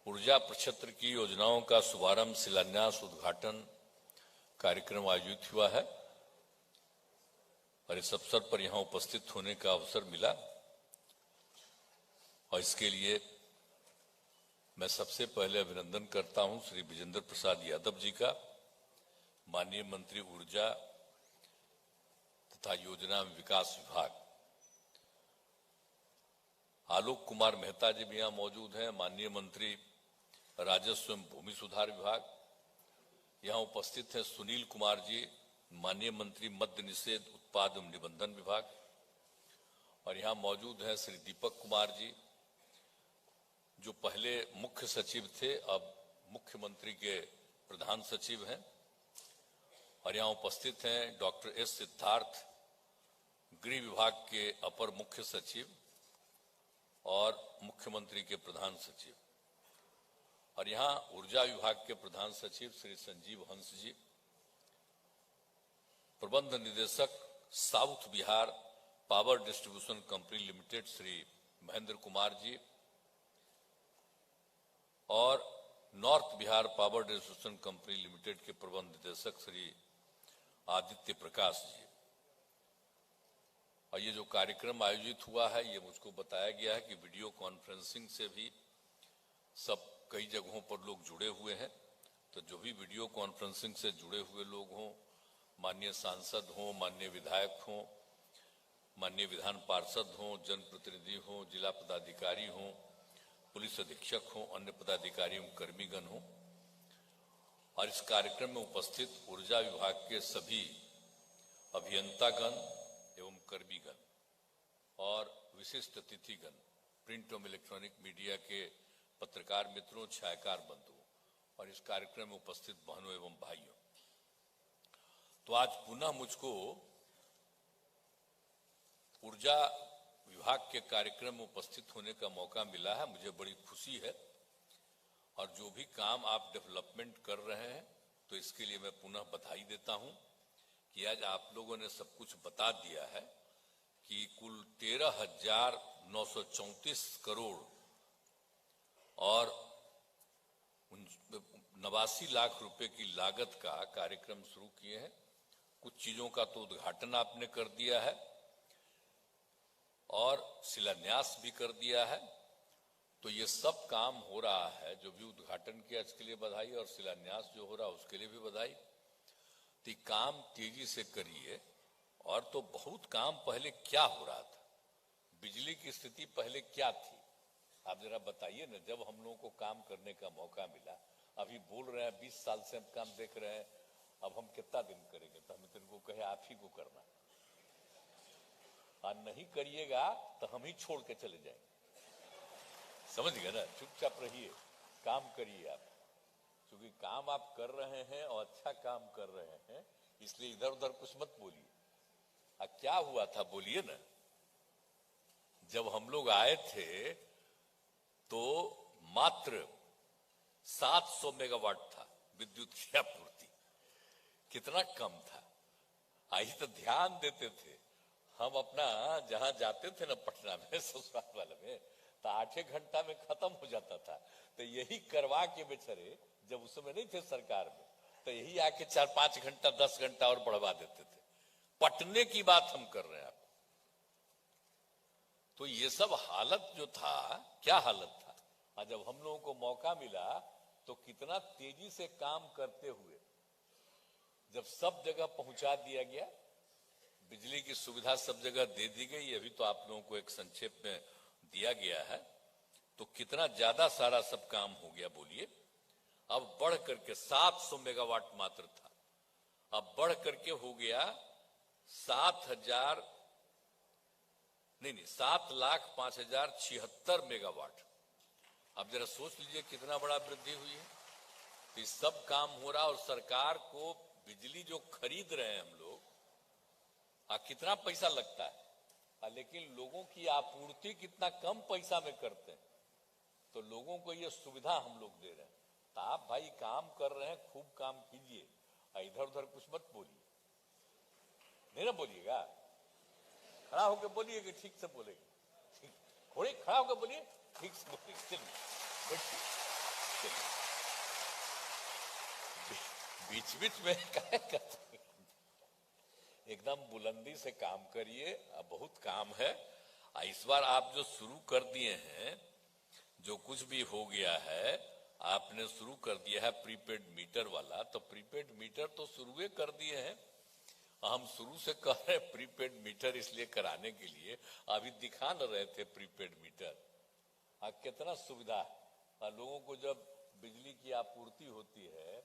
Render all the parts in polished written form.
ऊर्जा प्रक्षेत्र की योजनाओं का शुभारंभ, शिलान्यास, उद्घाटन कार्यक्रम आयोजित हुआ है और इस अवसर पर यहां उपस्थित होने का अवसर मिला और इसके लिए मैं सबसे पहले अभिनंदन करता हूं श्री विजेंद्र प्रसाद यादव जी का, माननीय मंत्री ऊर्जा तथा योजना विकास विभाग। आलोक कुमार मेहता जी भी यहां मौजूद हैं, माननीय मंत्री राजस्व एवं भूमि सुधार विभाग। यहां उपस्थित हैं सुनील कुमार जी, माननीय मंत्री मद्य निषेध उत्पाद एवं निबंधन विभाग। और यहां मौजूद हैं श्री दीपक कुमार जी, जो पहले मुख्य सचिव थे, अब मुख्यमंत्री के प्रधान सचिव हैं। और यहां उपस्थित हैं डॉक्टर एस सिद्धार्थ, गृह विभाग के अपर मुख्य सचिव और मुख्यमंत्री के प्रधान सचिव। और यहां ऊर्जा विभाग के प्रधान सचिव श्री संजीव हंस जी, प्रबंध निदेशक south Bihar power distribution company limited Shri Mahendra Kumar ji और north Bihar power distribution company limited के प्रबंध निदेशक श्री आदित्य प्रकाश जी। और ये जो कार्यक्रम आयोजित हुआ है, ये मुझको बताया गया है कि वीडियो कॉन्फ्रेंसिंग से भी सब कई जगहों पर लोग जुड़े हुए हैं। तो जो भी वीडियो कॉन्फ्रेंसिंग से जुड़े हुए लोग हों, माननीय सांसद हों, माननीय विधायक हों, माननीय विधान पार्षद हों, जनप्रतिनिधि हों, जिला पदाधिकारी हों, पुलिस अधीक्षक हों, अन्य पदाधिकारी एवं कर्मीगण हों और इस कार्यक्रम में उपस्थित ऊर्जा विभाग के सभी अभियंतागण एवं कर्मीगण और विशिष्ट अतिथिगण, प्रिंट एवं इलेक्ट्रॉनिक मीडिया के पत्रकार मित्रों, छायाकार बंधुओं और इस कार्यक्रम में उपस्थित बहनों एवं भाइयों। तो आज पुनः मुझको ऊर्जा विभाग के कार्यक्रम में उपस्थित होने का मौका मिला है। मुझे बड़ी खुशी है और जो भी काम आप डेवलपमेंट कर रहे हैं, तो इसके लिए मैं पुनः बधाई देता हूं कि आज आप लोगों ने सब कुछ बता दिया है कि कुल 13,934 करोड़ और 89 लाख रुपए की लागत का कार्यक्रम शुरू किए हैं। कुछ चीजों का तो उद्घाटन आपने कर दिया है और शिलान्यास भी कर दिया है। तो ये सब काम हो रहा है, जो भी उद्घाटन किया इसके लिए बधाई और शिलान्यास जो हो रहा है उसके लिए भी बधाई। तो ये काम तेजी से करिए। और तो बहुत काम पहले क्या हो रहा था, बिजली की स्थिति पहले क्या थी, आप जरा बताइए ना। जब हम लोगों को काम करने का मौका मिला, अभी बोल रहे हैं 20 साल से हम काम देख रहे हैं, अब हम कितना दिन करेंगे, तो हम इनको कहे आप ही को करना, और नहीं करिएगा तो हम ही छोड़ के चले जाएंगे। समझ गए ना, चुपचाप रहिए, काम करिए आप, क्योंकि काम आप कर रहे हैं और अच्छा काम कर रहे हैं, इसलिए इधर उधर कुछ मत बोलिए। क्या हुआ था बोलिए ना। जब हम लोग आए थे तो मात्र 700 मेगावाट था विद्युत की आपूर्ति, कितना कम था। आई तो ध्यान देते थे हम, अपना जहां जाते थे ना पटना में ससुराल वाले में, तो 8 घंटा में खत्म हो जाता था। तो यही करवा के बेचारे, जब उस समय नहीं थे सरकार में, तो यही आके 4-5 घंटा 10 घंटा और बढ़वा देते थे। पटने की बात हम कर रहे हैं आप। तो ये सब हालत जो था, क्या हालत था। और जब हम लोगों को मौका मिला तो कितना तेजी से काम करते हुए जब सब जगह पहुंचा दिया गया, बिजली की सुविधा सब जगह दे दी गई। अभी तो आप लोगों को एक संक्षेप में दिया गया है, तो कितना ज्यादा सारा सब काम हो गया बोलिए। अब बढ़ करके 700 मेगावाट मात्र था, अब बढ़ करके हो गया 7,05,076 मेगावाट। अब जरा सोच लीजिए कितना बड़ा वृद्धि हुई है। तो ये सब काम हो रहा, और सरकार को बिजली जो खरीद रहे हैं हम लोग, कितना पैसा लगता है, लेकिन लोगं की आपूर्ति कितना कम पैसा में करते हैं। तो लोगों को ये सुविधा हम लोग दे रहे हैं। तो आप भाई काम कर रहे हैं, खूब काम कीजिए, इधर उधर कुछ मत बोलिए। नहीं ना बोलिएगा, खड़ा होकर बोलिए कि ठीक से बोलेंगे, थोड़ी खड़ा होकर बोलिए, ठीक से बोलिए। चलिए बैठिए। बीच बीच में काहे करते हैं? एकदम बुलंदी से काम करिए, अब बहुत काम है। इस बार आप जो शुरू कर दिए हैं, जो कुछ भी हो गया है, आपने शुरू कर दिया है प्रीपेड मीटर वाला, तो प्रीपेड मीटर तो शुरू कर दिए हैं। हम शुरू से कह रहे हैं प्रीपेड मीटर इसलिए कराने के लिए, अभी दिखा न रहे थे प्रीपेड मीटर। कितना सुविधा है। लोगों को जब बिजली की आपूर्ति होती है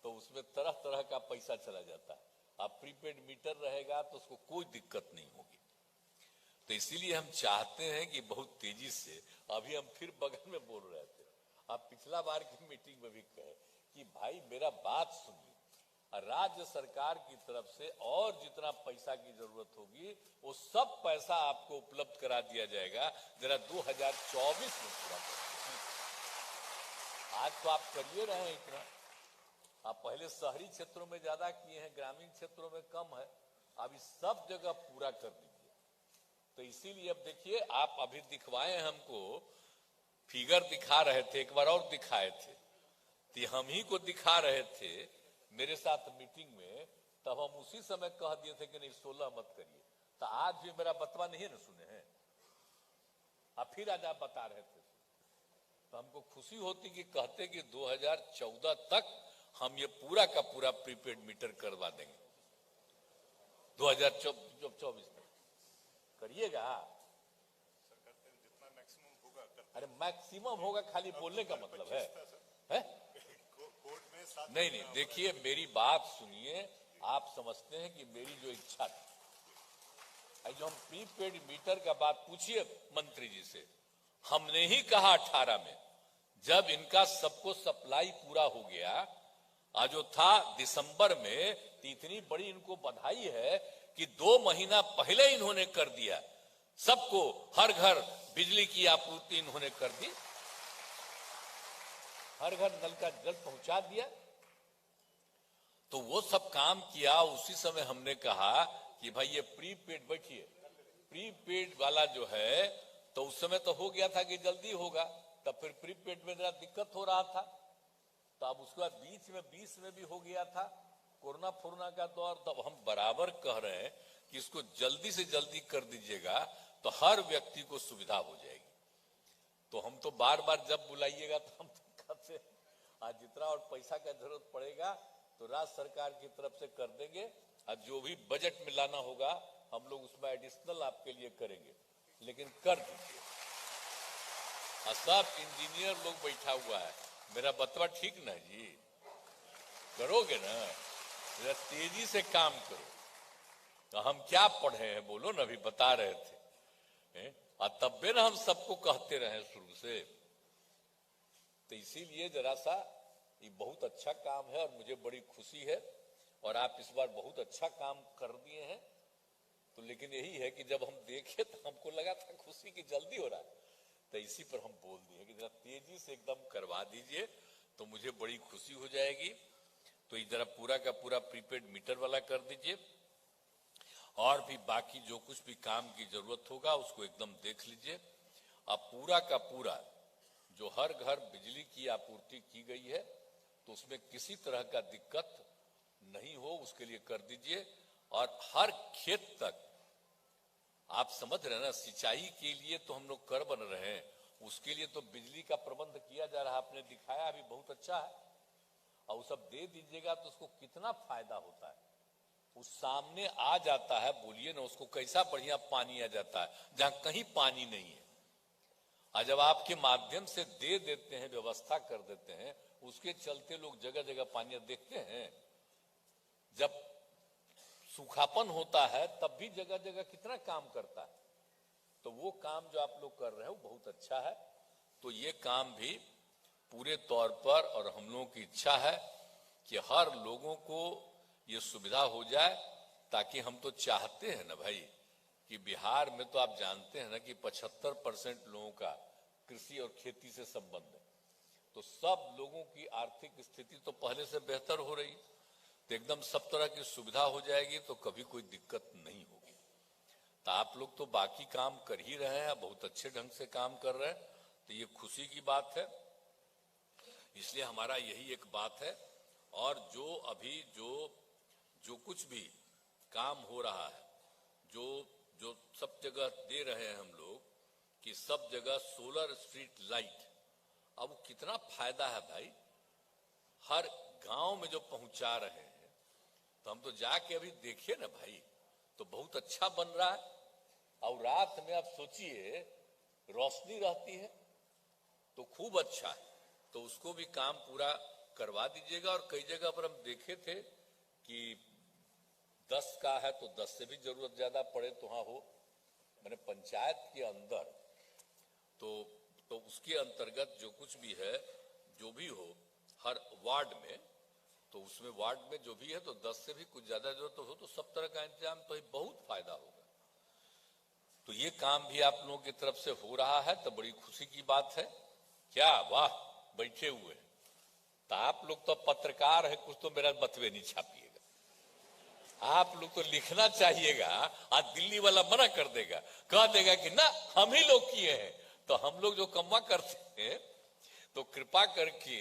तो उसमें तरह तरह का पैसा चला जाता है। अब प्रीपेड मीटर रहेगा तो उसको कोई दिक्कत नहीं होगी। तो इसीलिए हम चाहते हैं कि बहुत तेजी से, अभी हम फिर बगल में बोल रहे थे, आप पिछला बार की मीटिंग में भी कहे कि भाई मेरा बात सुनिए, राज्य सरकार की तरफ से और जितना पैसा की जरूरत होगी वो सब पैसा आपको उपलब्ध करा दिया जाएगा। जरा 2024 में पूरा करिए। आज तो आप करिए रहे हैं इतना, आप पहले शहरी क्षेत्रों में ज्यादा किए हैं, ग्रामीण क्षेत्रों में कम है। अब इस सब जगह पूरा कर दीजिए। तो इसीलिए अब देखिए, आप अभी दिखवाए हमको, फिगर दिखा रहे थे, एक बार और दिखाए थे, तो हम ही को दिखा रहे थे मेरे साथ मीटिंग में, तब हम उसी समय कह दिए थे कि नहीं 16 मत करिए। तो आज भी मेरा बतवा नहीं न सुने हैं, अब फिर आज आप बता रहे थे, तो हमको खुशी होती कि कहते कि 2014 तक हम ये पूरा का पूरा प्रीपेड मीटर करवा देंगे। 2024 में करिएगा। जितना मैक्सिमम होगा, अरे मैक्सिमम होगा, खाली बोलने का मतलब है? नहीं नहीं, देखिए मेरी बात सुनिए, आप समझते हैं कि मेरी जो इच्छा थी, जो हम प्रीपेड मीटर का बात पूछिए मंत्री जी से, हमने ही कहा 18 में जब इनका सबको सप्लाई पूरा हो गया, जो था दिसंबर में, तो इतनी बड़ी इनको बधाई है कि 2 महीना पहले इन्होंने कर दिया, सबको हर घर बिजली की आपूर्ति इन्होंने कर दी, हर घर नल का जल पहुंचा दिया। तो वो सब काम किया। उसी समय हमने कहा कि भाई ये प्रीपेड, बैठिए, प्रीपेड वाला जो है, तो उस समय तो हो गया था कि जल्दी होगा, तब फिर प्रीपेड में जरा दिक्कत हो रहा था, तो अब उसके बाद बीच में 20 में भी हो गया था कोरोना फोरोना का दौर। तब हम बराबर कह रहे हैं कि इसको जल्दी से जल्दी कर दीजिएगा तो हर व्यक्ति को सुविधा हो जाएगी। तो हम तो बार बार जब बुलाइएगा तो हम तो कहते हैं आज जितना और पैसा का जरूरत पड़ेगा तो राज्य सरकार की तरफ से कर देंगे, और जो भी बजट में लाना होगा हम लोग उसमें एडिशनल आपके लिए करेंगे, लेकिन कर दीजिए। सब इंजीनियर लोग बैठा हुआ है, मेरा बतवा ठीक ना जी, करोगे ना, जरा तेजी से काम करो। तो हम क्या पढ़े हैं बोलो ना, अभी बता रहे थे, और तब भी ना हम सबको कहते रहे शुरू से। तो इसीलिए जरा सा ये बहुत अच्छा काम है और मुझे बड़ी खुशी है, और आप इस बार बहुत अच्छा काम कर दिए हैं। तो लेकिन यही है कि जब हम देखे तो हमको लगा था खुशी की जल्दी हो रहा है, तो इसी पर हम बोल दिए कि जरा तेजी से एकदम करवा दीजिए तो मुझे बड़ी खुशी हो जाएगी। तो इधर पूरा का पूरा प्रीपेड मीटर वाला कर दीजिए, और भी बाकी जो कुछ भी काम की जरूरत होगा उसको एकदम देख लीजिए। अब पूरा का पूरा जो हर घर बिजली की आपूर्ति की गई है तो उसमें किसी तरह का दिक्कत नहीं हो, उसके लिए कर दीजिए। और हर खेत तक, आप समझ रहे हैं ना, सिंचाई के लिए तो हम लोग कर बन रहे हैं, उसके लिए तो बिजली का प्रबंध किया जा रहा है, आपने दिखाया अभी, बहुत अच्छा है। और वो सब दे दीजिएगा तो उसको कितना फायदा होता है, उस सामने आ जाता है। बोलिए ना, उसको कैसा बढ़िया पानी आ जाता है जहां कहीं पानी नहीं है। और जब आपके माध्यम से दे देते हैं, व्यवस्था कर देते हैं, उसके चलते लोग जगह जगह पानी देखते हैं। जब सूखापन होता है तब भी जगह जगह कितना काम करता है। तो वो काम जो आप लोग कर रहे हैं वो बहुत अच्छा है। तो ये काम भी पूरे तौर पर, और हम लोगों की इच्छा है कि हर लोगों को ये सुविधा हो जाए, ताकि हम तो चाहते हैं ना भाई कि बिहार में तो आप जानते हैं ना कि 75% लोगों का कृषि और खेती से संबंध है। तो सब लोगों की आर्थिक स्थिति तो पहले से बेहतर हो रही, तो एकदम सब तरह की सुविधा हो जाएगी, तो कभी कोई दिक्कत नहीं होगी। तो आप लोग तो बाकी काम कर ही रहे हैं, बहुत अच्छे ढंग से काम कर रहे हैं, तो ये खुशी की बात है। इसलिए हमारा यही एक बात है, और जो अभी जो कुछ भी काम हो रहा है, जो सब जगह दे रहे हैं हम लोग कि सब जगह सोलर स्ट्रीट लाइट, अब वो कितना फायदा है भाई, हर गांव में जो पहुंचा रहे हैं, तो हम तो जाके अभी देखिए ना भाई, तो बहुत अच्छा बन रहा है। और रात में आप सोचिए रोशनी रहती है तो खूब अच्छा है, तो उसको भी काम पूरा करवा दीजिएगा। और कई जगह पर हम देखे थे कि 10 का है तो 10 से भी जरूरत ज्यादा पड़े तो हाँ हो, मैंने पंचायत के अंदर तो उसके अंतर्गत जो कुछ भी है, जो भी हो हर वार्ड में, तो उसमें वार्ड में जो भी है तो 10 से भी कुछ ज्यादा जरूरत हो तो सब तरह का इंतजाम, तो ये बहुत फायदा होगा। तो ये काम भी आप लोगों की तरफ से हो रहा है, तो बड़ी खुशी की बात है। क्या वाह, बैठे हुए हैं, तो आप लोग तो पत्रकार है, कुछ तो मेरा बतवे नहीं छापिएगा, आप लोग तो लिखना चाहिएगा। आज दिल्ली वाला मना कर देगा, कह देगा कि ना हम ही लोग किए हैं, तो हम लोग जो कम्मा करते हैं, तो कृपा करके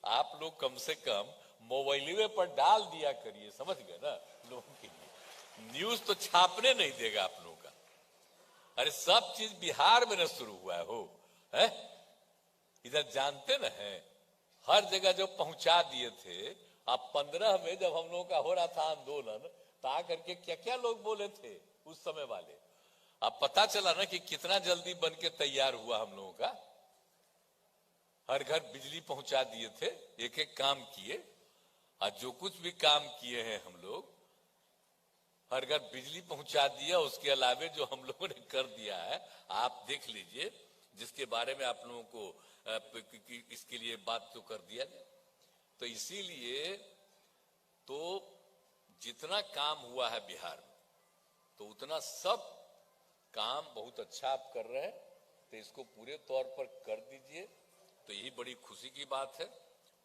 आप लोग कम से कम मोबाइल पर डाल दिया करिए, समझ गए ना, लोगों के लिए न्यूज तो छापने नहीं देगा आप लोगों का। अरे सब चीज बिहार में न शुरू हुआ है, इधर जानते न है, हर जगह जो पहुंचा दिए थे। अब 15 में जब हम लोगों का हो रहा था आंदोलन, तो आकर के क्या क्या लोग बोले थे उस समय वाले, अब पता चला ना कि कितना जल्दी बन के तैयार हुआ हम लोगों का। हर घर बिजली पहुंचा दिए थे, एक एक काम किए, और जो कुछ भी काम किए हैं हम लोग, हर घर बिजली पहुंचा दिया। उसके अलावे जो हम लोगों ने कर दिया है, आप देख लीजिए, जिसके बारे में आप लोगों को इसके लिए बात तो कर दिया जाए। तो इसीलिए तो जितना काम हुआ है बिहार में, तो उतना सब काम बहुत अच्छा आप कर रहे हैं, तो इसको पूरे तौर पर कर दीजिए, तो यही बड़ी खुशी की बात है।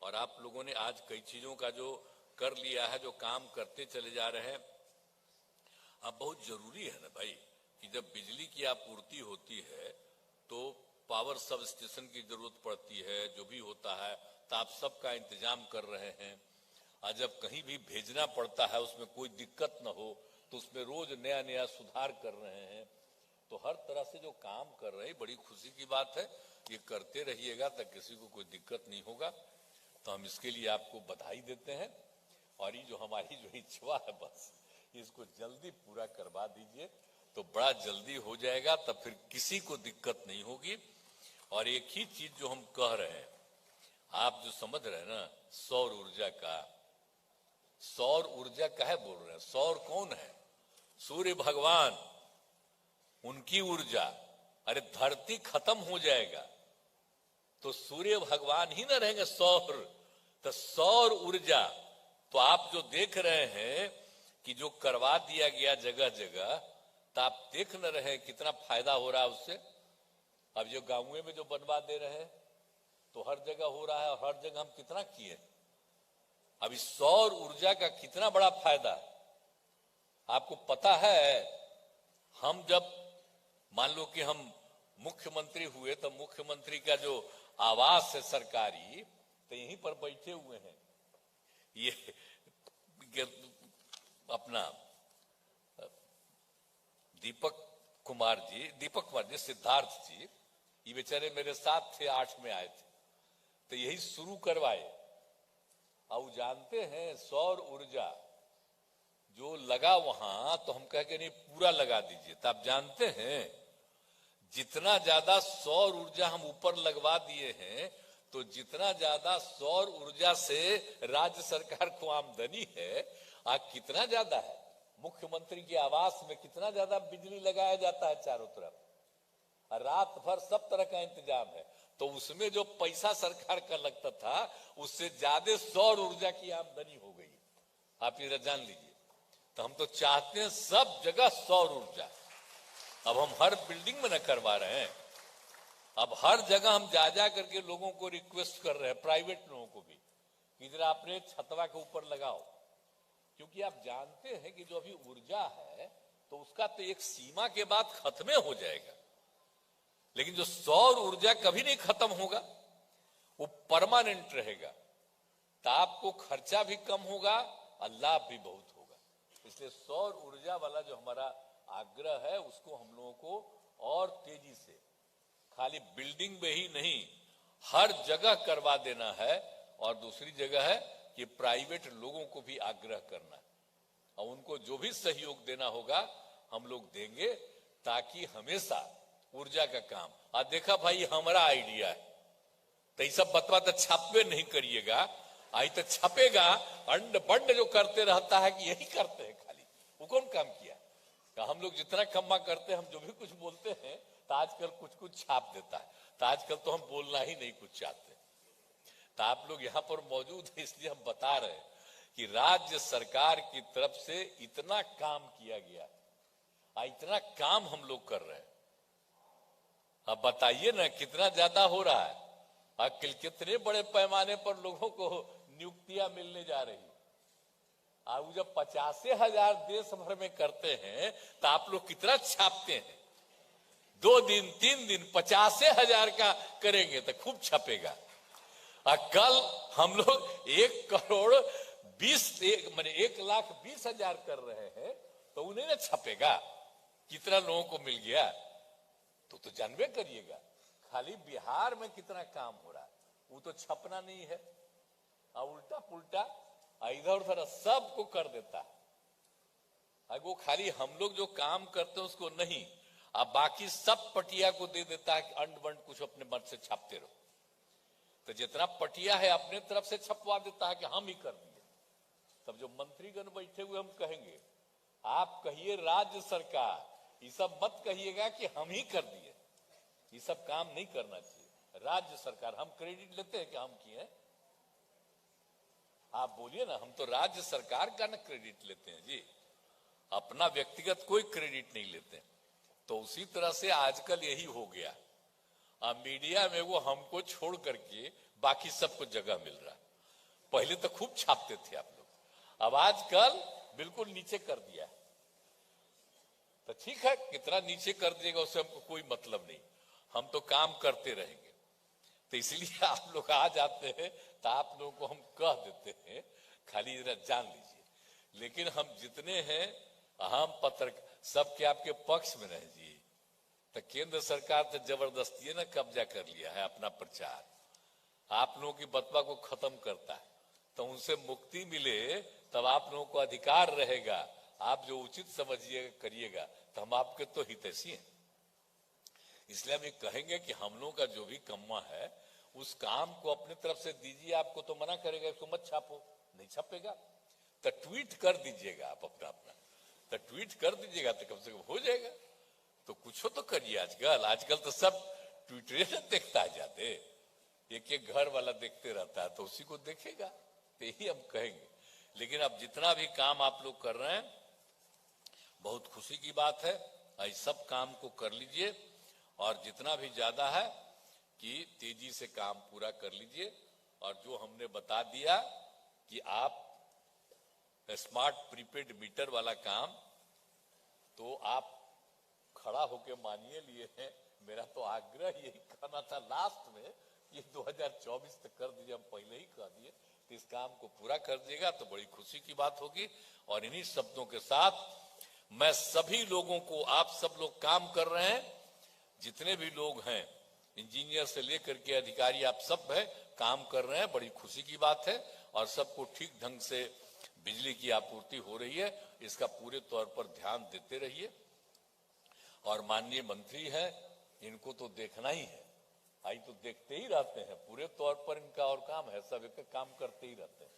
और आप लोगों ने आज कई चीजों का जो कर लिया है, जो काम करते चले जा रहे हैं। अब बहुत जरूरी है ना भाई कि जब बिजली की आपूर्ति होती है तो पावर सब स्टेशन की जरूरत पड़ती है, जो भी होता है, तो आप सबका इंतजाम कर रहे हैं। और जब कहीं भी भेजना पड़ता है उसमें कोई दिक्कत न हो, तो उसमें रोज नया नया सुधार कर रहे हैं। तो हर तरह से जो काम कर रहे हैं, बड़ी खुशी की बात है। ये करते रहिएगा तो किसी को कोई दिक्कत नहीं होगा, तो हम इसके लिए आपको बधाई देते हैं। और ये जो हमारी जो इच्छा है, बस इसको जल्दी पूरा करवा दीजिए, तो बड़ा जल्दी हो जाएगा, तब फिर किसी को दिक्कत नहीं होगी। और एक ही चीज जो हम कह रहे हैं, आप जो समझ रहे हैं ना, सौर ऊर्जा का, सौर ऊर्जा का है बोल रहे हैं। सौर कौन है? सूर्य भगवान, उनकी ऊर्जा। अरे धरती खत्म हो जाएगा तो सूर्य भगवान ही ना रहेंगे, सौर, तो सौर ऊर्जा। तो आप जो देख रहे हैं कि जो करवा दिया गया जगह जगह, तो आप देख न रहे कितना फायदा हो रहा है उससे। अब जो गांव में जो बनवा दे रहे हैं, तो हर जगह हो रहा है, और हर जगह हम कितना किए। अब इस सौर ऊर्जा का कितना बड़ा फायदा आपको पता है। हम जब मान लो कि हम मुख्यमंत्री हुए, तो मुख्यमंत्री का जो आवास है सरकारी, तो यहीं पर बैठे हुए हैं ये अपना दीपक कुमार जी, सिद्धार्थ जी, ये बेचारे मेरे साथ थे, 8 में आए थे, तो यही शुरू करवाए। अब जानते हैं सौर ऊर्जा जो लगा वहां, तो हम कह के नहीं पूरा लगा दीजिए। तो आप जानते हैं जितना ज्यादा सौर ऊर्जा हम ऊपर लगवा दिए हैं, तो जितना ज्यादा सौर ऊर्जा से राज्य सरकार को आमदनी है, कितना ज्यादा है। मुख्यमंत्री के आवास में कितना ज्यादा बिजली लगाया जाता है चारों तरफ, रात भर सब तरह का इंतजाम है। तो उसमें जो पैसा सरकार का लगता था, उससे ज्यादा सौर ऊर्जा की आमदनी हो गई। आप ये जान लीजिए। तो हम तो चाहते हैं सब जगह सौर ऊर्जा। अब हम हर बिल्डिंग में न करवा रहे हैं, अब हर जगह हम जा करके लोगों को रिक्वेस्ट कर रहे हैं, प्राइवेट लोगों को भी, कि जरा अपने छतवा के ऊपर लगाओ। क्योंकि आप जानते हैं कि जो अभी ऊर्जा है, तो उसका तो एक सीमा के बाद खत्म हो जाएगा, लेकिन जो सौर ऊर्जा कभी नहीं खत्म होगा, वो परमानेंट रहेगा। ताप को खर्चा भी कम होगा और लाभ भी बहुत होगा। इसलिए सौर ऊर्जा वाला जो हमारा आग्रह है उसको हम लोगों को और तेजी से खाली बिल्डिंग में ही नहीं हर जगह करवा देना है। और दूसरी जगह है कि प्राइवेट लोगों को भी आग्रह करना और उनको जो भी सहयोग देना होगा हम लोग देंगे, ताकि हमेशा ऊर्जा का काम। और देखा भाई हमारा आइडिया है तो ये सब बतवा तो छापे नहीं करिएगा, आई तो छपेगा अंड बंड जो करते रहता है कि यही करते हैं खाली। वो कौन काम किया? तो हम लोग जितना कम्मा करते हैं, हम जो भी कुछ बोलते हैं तो आजकल कुछ कुछ छाप देता है। तो आजकल तो हम बोलना ही नहीं कुछ चाहते। तो आप लोग यहाँ पर मौजूद है इसलिए हम बता रहे हैं कि राज्य सरकार की तरफ से इतना काम किया गया, इतना काम हम लोग कर रहे हैं। अब बताइए ना कितना ज्यादा हो रहा है और कितने बड़े पैमाने पर लोगों को नियुक्तियां मिलने जा रही। अब जब 50,000 देश भर में करते हैं तो आप लोग कितना छापते हैं? 2 दिन 3 दिन 50,000 का करेंगे तो खूब छपेगा। और कल हम लोग 1,20,000 कर रहे हैं तो उन्हें ना छपेगा कितना लोगों को मिल गया। तो जानबे करिएगा खाली बिहार में कितना काम हो रहा है, वो तो छपना नहीं है और उल्टा पुल्टा इधर उधर सबको कर देता है। वो खाली हम लोग जो काम करते हैं उसको नहीं, अब बाकी सब पटिया को दे देता है कि अंड बंड कुछ अपने मन से छापते रहो। तो जितना पटिया है अपने तरफ से छपवा देता है कि हम ही कर दिए। तब जो मंत्रीगण बैठे हुए हम कहेंगे, आप कहिए राज्य सरकार, ये सब मत कहिएगा कि हम ही कर दिए। ये सब काम नहीं करना चाहिए। राज्य सरकार, हम क्रेडिट लेते हैं कि हम किए? आप बोलिए ना, हम तो राज्य सरकार का ना क्रेडिट लेते हैं जी, अपना व्यक्तिगत कोई क्रेडिट नहीं लेते। तो उसी तरह से आजकल यही हो गया। अब मीडिया में वो हमको छोड़ करके बाकी सबको जगह मिल रहा। पहले तो खूब छापते थे आप लोग, अब आजकल बिल्कुल नीचे कर दिया है। तो ठीक है, कितना नीचे कर दिएगा उससे हमको कोई मतलब नहीं, हम तो काम करते रहेंगे। तो इसलिए आप लोग आ जाते हैं तो आप लोगों को हम कह देते हैं, खाली जरा जान लीजिए। लेकिन हम जितने हैं अहम पत्रकार सबके आपके पक्ष में रहे जी। तो केंद्र सरकार तो जबरदस्ती ना कब्जा कर लिया है अपना प्रचार, आप लोगों की बतवा को खत्म करता है। तो उनसे मुक्ति मिले तब आप लोगों को अधिकार रहेगा, आप जो उचित समझिएगा करिएगा। तो हम आपके तो हितैषी हैं, इसलिए हम ये कहेंगे कि हम लोगों का जो भी कम्मा है उस काम को अपने तरफ से दीजिए। आपको तो मना करेगा इसको मत छापो, नहीं छपेगा तो ट्वीट कर दीजिएगा आप अपना तो ट्वीट कर दीजिएगा तो कम से कम हो जाएगा। तो कुछ तो करिए। आजकल तो सब ट्विटर देखता है जाते, एक एक घर वाला देखते रहता है तो उसी को देखेगा। तो यही हम कहेंगे। लेकिन अब जितना भी काम आप लोग कर रहे हैं बहुत खुशी की बात है, इस सब काम को कर लीजिए और जितना भी ज्यादा है कि तेजी से काम पूरा कर लीजिए। और जो हमने बता दिया कि आप स्मार्ट प्रीपेड मीटर वाला काम तो आप खड़ा होके मानिए लिए हैं। मेरा तो आग्रह यही करना था लास्ट में, ये 2024 तक कर दीजिए, हम पहले ही कह दिए। तो इस काम को पूरा कर दिएगा तो बड़ी खुशी की बात होगी। और इन्हीं शब्दों के साथ मैं सभी लोगों को, आप सब लोग काम कर रहे हैं, जितने भी लोग हैं इंजीनियर से लेकर के अधिकारी, आप सब है काम कर रहे हैं, बड़ी खुशी की बात है। और सबको ठीक ढंग से बिजली की आपूर्ति हो रही है, इसका पूरे तौर पर ध्यान देते रहिए। और माननीय मंत्री हैं, इनको तो देखना ही है, आई तो देखते ही रहते हैं पूरे तौर पर, इनका और काम है, सब एक काम करते ही रहते हैं।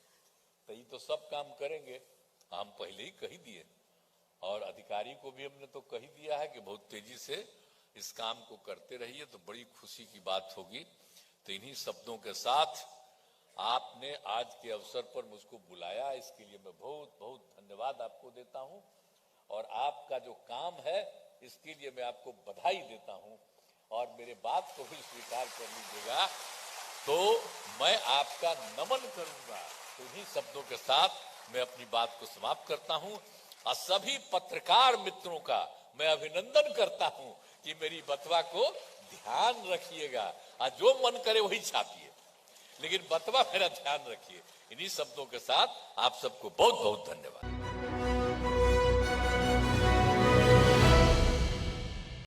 तो ये तो सब काम करेंगे, हम पहले ही कही दिए। और अधिकारी को भी हमने तो कही दिया है कि बहुत तेजी से इस काम को करते रहिए, तो बड़ी खुशी की बात होगी। तो इन्हीं शब्दों के साथ आपने आज के अवसर पर मुझको बुलाया, इसके लिए मैं बहुत बहुत धन्यवाद आपको देता हूं। और आपका जो काम है इसके लिए मैं आपको बधाई देता हूं। और मेरे बात को भी स्वीकार कर लीजिएगा तो मैं आपका नमन करूंगा। तो इन्हीं शब्दों के साथ मैं अपनी बात को समाप्त करता हूं। और सभी पत्रकार मित्रों का मैं अभिनंदन करता हूं कि मेरी बतवा को ध्यान रखिएगा और जो मन करे वही छापिए। लेकिन बतवा मेरा ध्यान रखिए। इन्हीं शब्दों के साथ आप सबको बहुत बहुत धन्यवाद।